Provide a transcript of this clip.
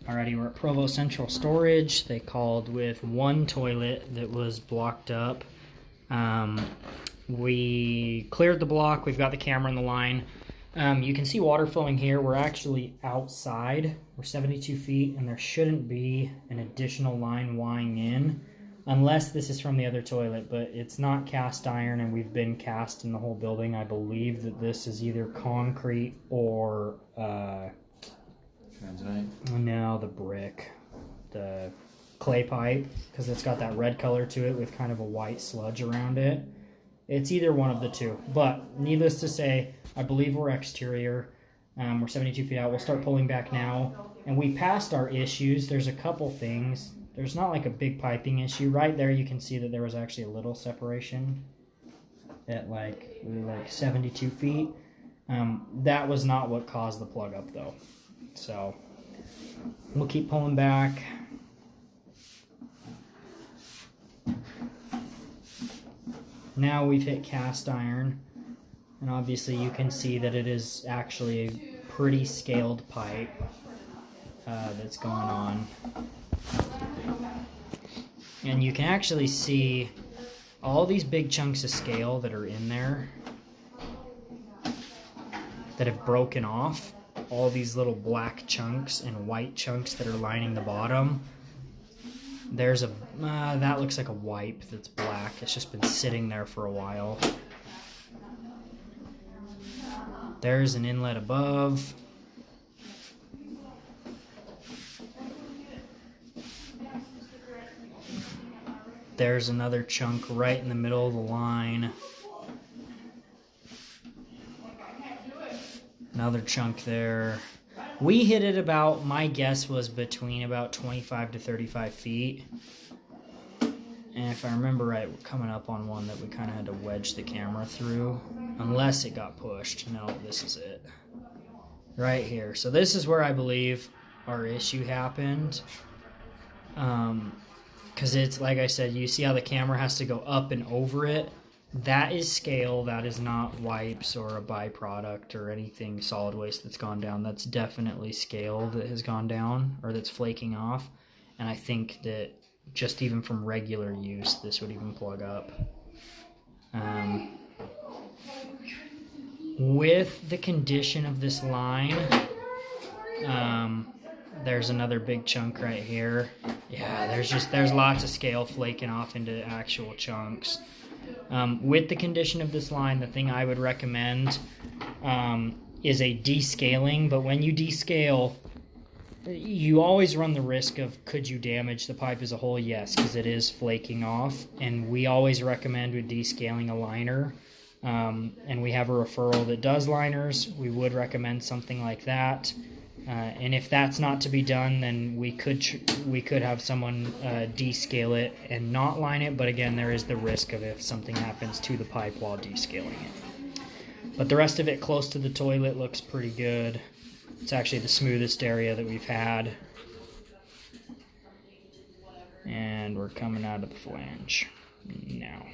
Alrighty, we're at Provo Central Storage. They called with one toilet that was blocked up. We cleared the block. We've got the camera in the line. You can see water flowing here. We're actually outside. We're 72 feet, and there shouldn't be an additional line wying in unless this is from the other toilet, but it's not cast iron, and we've been cast in the whole building. I believe that this is either concrete or no, the brick, the clay pipe, because it's got that red color to it with kind of a white sludge around it. It's either one of the two, but needless to say, I believe we're exterior. We're 72 feet out. We'll start pulling back now, and we passed our issues. There's a couple things. There's not like a big piping issue. Right there you can see that there was actually a little separation at like 72 feet. That was not what caused the plug up though. So we'll keep pulling back. Now we've hit cast iron, and obviously you can see that it is actually a pretty scaled pipe that's going on. And you can actually see all these big chunks of scale that are in there that have broken off. All these little black chunks and white chunks that are lining the bottom. There's a, that looks like a wipe that's black. It's just been sitting there for a while. There's an inlet above. There's another chunk right in the middle of the line. Another chunk there. We hit it about, my guess was between about 25 to 35 feet. And if I remember right, we're coming up on one that we kind of had to wedge the camera through. Unless it got pushed. No, this is it. Right here. So this is where I believe our issue happened. Because it's, like I said, you see how the camera has to go up and over it. That is scale. That is not wipes or a byproduct or anything solid waste that's gone down. That's definitely scale that has gone down or that's flaking off. And I think that just even from regular use, this would even plug up. With the condition of this line, there's another big chunk right here. Yeah, there's lots of scale flaking off into actual chunks. With the condition of this line, the thing I would recommend is a descaling. But when you descale, you always run the risk of, could you damage the pipe as a whole? Yes, because it is flaking off. And we always recommend with descaling a liner. And we have a referral that does liners. We would recommend something like that. And if that's not to be done, then we could have someone descale it and not line it. But again, there is the risk of if something happens to the pipe while descaling it. But the rest of it close to the toilet looks pretty good. It's actually the smoothest area that we've had. And we're coming out of the flange now.